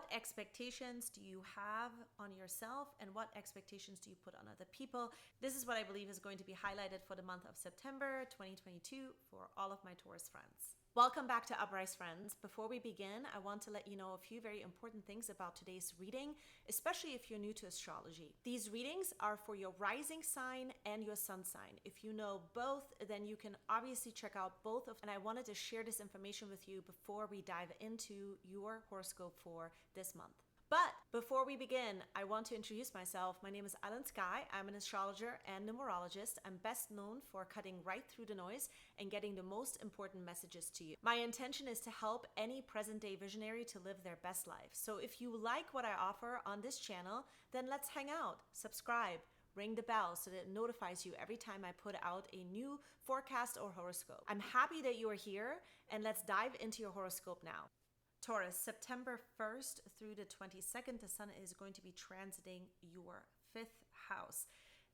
What expectations do you have on yourself and what expectations do you put on other people? This is what I believe is going to be highlighted for the month of September 2022 for all of my Taurus friends. Welcome back to Uprise Friends. Before we begin, I want to let you know a few very important things about today's reading, especially if you're new to astrology. These readings are for your rising sign and your sun sign. If you know both, then you can obviously check out both of them. And I wanted to share this information with you before we dive into your horoscope for this month. But before we begin, I want to introduce myself. My name is Aylin Sky. I'm an astrologer and numerologist. I'm best known for cutting right through the noise and getting the most important messages to you. My intention is to help any present-day visionary to live their best life. So if you like what I offer on this channel, then let's hang out, subscribe, ring the bell so that it notifies you every time I put out a new forecast or horoscope. I'm happy that you are here, and let's dive into your horoscope now. Taurus, September 1st through the 22nd, the sun is going to be transiting your 5th house.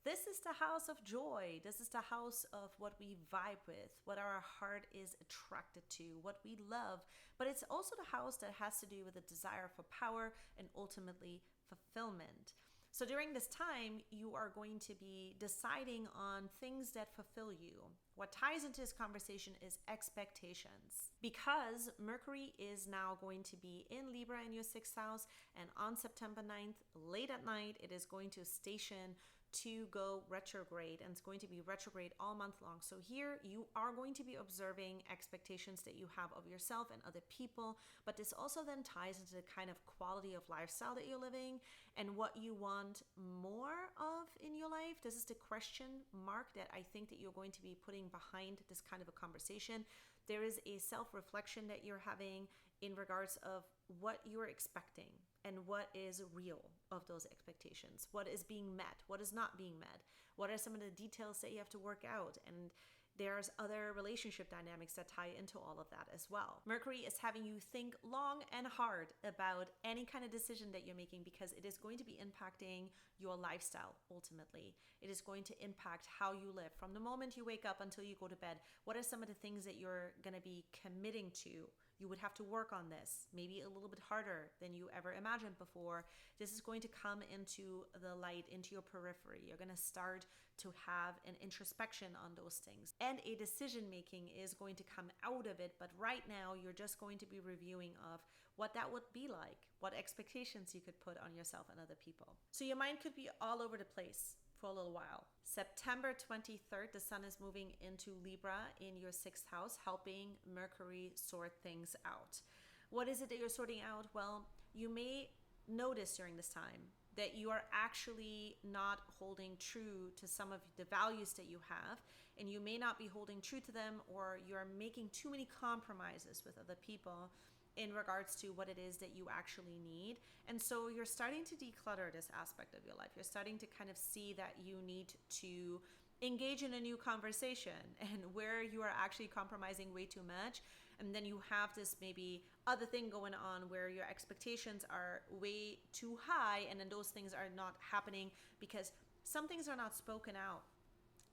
This is the house of joy. This is the house of what we vibe with, what our heart is attracted to, what we love. But it's also the house that has to do with the desire for power and ultimately fulfillment. So during this time, you are going to be deciding on things that fulfill you. What ties into this conversation is expectations. Because Mercury is now going to be in Libra in your 6th house, and on September 9th, late at night, it is going to station to go retrograde, and it's going to be retrograde all month long. So here you are going to be observing expectations that you have of yourself and other people, but this also then ties into the kind of quality of lifestyle that you're living and what you want more of in your life. This is the question mark that I think that you're going to be putting behind this kind of a conversation. There is a self-reflection that you're having in regards of what you're expecting and what is real of those expectations, what is being met, what is not being met, what are some of the details that you have to work out, and there's other relationship dynamics that tie into all of that as well. Mercury is having you think long and hard about any kind of decision that you're making because it is going to be impacting your lifestyle ultimately. It is going to impact how you live from the moment you wake up until you go to bed. What are some of the things that you're going to be committing to? You would have to work on this, maybe a little bit harder than you ever imagined before. This is going to come into the light, into your periphery. You're going to start to have an introspection on those things. And a decision making is going to come out of it. But right now, you're just going to be reviewing of what that would be like, what expectations you could put on yourself and other people. So your mind could be all over the place for a little while. September 23rd, the sun is moving into Libra in your 6th house, helping Mercury sort things out. What is it that you're sorting out? Well, you may notice during this time that you are actually not holding true to some of the values that you have, and you may not be holding true to them, or you're making too many compromises with other people in regards to what it is that you actually need. And so you're starting to declutter this aspect of your life. You're starting to kind of see that you need to engage in a new conversation and where you are actually compromising way too much. And then you have this maybe other thing going on where your expectations are way too high, and then those things are not happening because some things are not spoken out.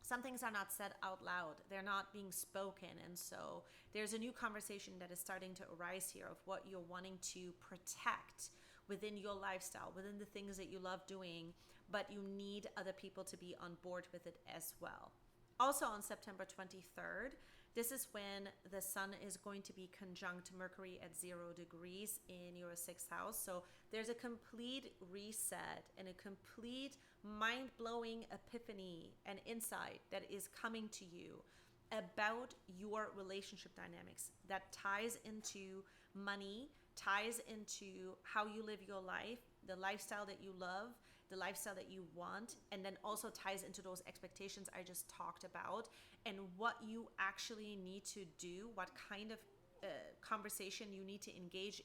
Some things are not said out loud. They're not being spoken. And so there's a new conversation that is starting to arise here of what you're wanting to protect within your lifestyle, within the things that you love doing, but you need other people to be on board with it as well. Also on September 23rd, this is when the sun is going to be conjunct Mercury at 0 degrees in your 6th house. So there's a complete reset and a complete mind-blowing epiphany and insight that is coming to you about your relationship dynamics that ties into money, ties into how you live your life, the lifestyle that you love, the lifestyle that you want, and then also ties into those expectations I just talked about and what you actually need to do, what kind of conversation you need to engage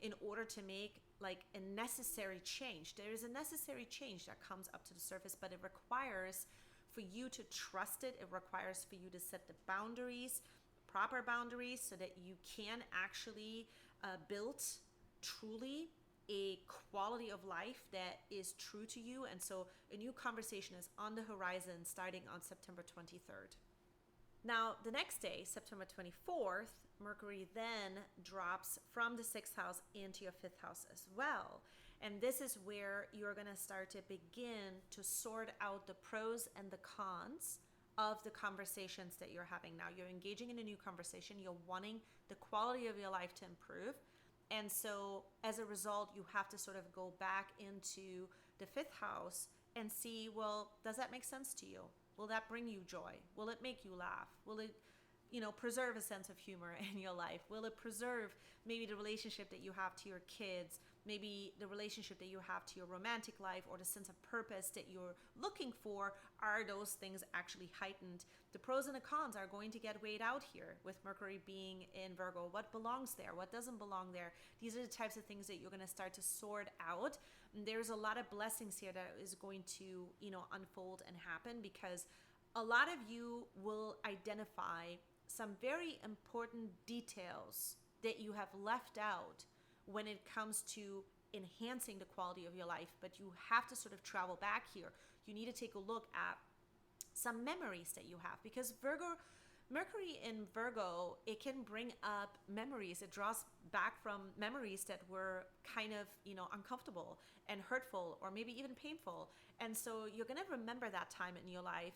in order to make like a necessary change. There is a necessary change that comes up to the surface, but it requires for you to trust it. It requires for you to set the boundaries, proper boundaries, so that you can actually build truly a quality of life that is true to you. And so a new conversation is on the horizon starting on September 23rd. Now, the next day, September 24th, Mercury then drops from the 6th house into your 5th house as well. And this is where you're going to start to begin to sort out the pros and the cons of the conversations that you're having now. You're engaging in a new conversation. You're wanting the quality of your life to improve. And so as a result, you have to sort of go back into the 5th house and see, well, does that make sense to you? Will that bring you joy? Will it make you laugh? Will it, preserve a sense of humor in your life? Will it preserve maybe the relationship that you have to your kids, maybe the relationship that you have to your romantic life, or the sense of purpose that you're looking for? Are those things actually heightened? The pros and the cons are going to get weighed out here with Mercury being in Virgo. What belongs there? What doesn't belong there? These are the types of things that you're going to start to sort out. And there's a lot of blessings here that is going to, unfold and happen, because a lot of you will identify some very important details that you have left out when it comes to enhancing the quality of your life. But you have to sort of travel back here. You need to take a look at some memories that you have, because Mercury in Virgo, it can bring up memories. It draws back from memories that were kind of, uncomfortable and hurtful, or maybe even painful. And so you're going to remember that time in your life.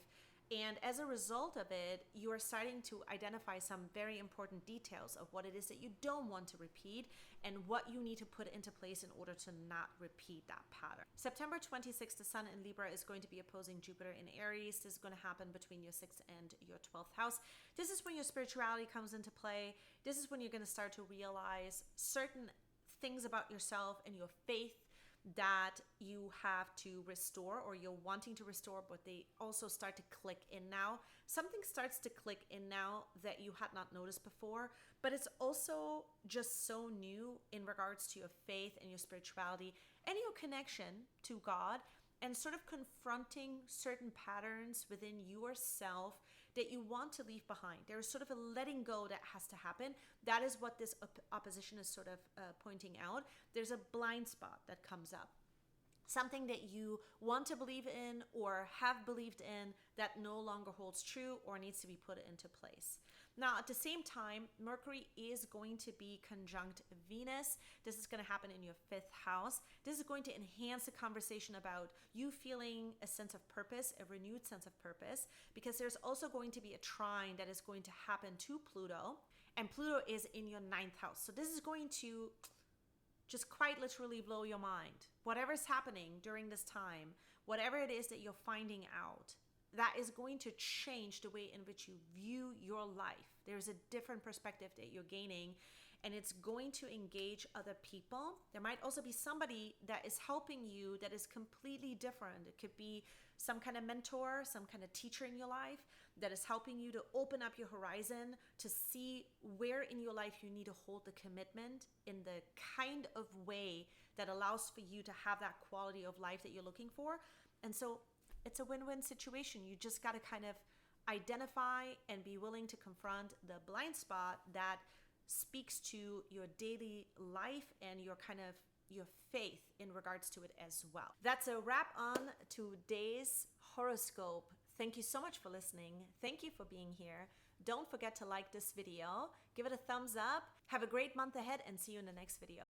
And as a result of it, you are starting to identify some very important details of what it is that you don't want to repeat and what you need to put into place in order to not repeat that pattern. September 26th, the Sun in Libra is going to be opposing Jupiter in Aries. This is going to happen between your 6th and your 12th house. This is when your spirituality comes into play. This is when you're going to start to realize certain things about yourself and your faith that you have to restore, or you're wanting to restore, but they also start to click in now. Something starts to click in now that you had not noticed before, but it's also just so new in regards to your faith and your spirituality and your connection to God, and sort of confronting certain patterns within yourself that you want to leave behind. There's sort of a letting go that has to happen. That is what this opposition is sort of pointing out. There's a blind spot that comes up. Something that you want to believe in or have believed in that no longer holds true or needs to be put into place. Now, at the same time, Mercury is going to be conjunct Venus. This is going to happen in your 5th house. This is going to enhance the conversation about you feeling a sense of purpose, a renewed sense of purpose, because there's also going to be a trine that is going to happen to Pluto, and Pluto is in your 9th house. So this is going to just quite literally blow your mind. Whatever's happening during this time, whatever it is that you're finding out, that is going to change the way in which you view your life. There's a different perspective that you're gaining, and it's going to engage other people. There might also be somebody that is helping you that is completely different. It could be some kind of mentor, some kind of teacher in your life that is helping you to open up your horizon, to see where in your life you need to hold the commitment in the kind of way that allows for you to have that quality of life that you're looking for. And so it's a win-win situation. You just got to kind of identify and be willing to confront the blind spot that speaks to your daily life and your faith in regards to it as well. That's a wrap on today's horoscope. Thank you so much for listening. Thank you for being here. Don't forget to like this video, give it a thumbs up. Have a great month ahead, and see you in the next video.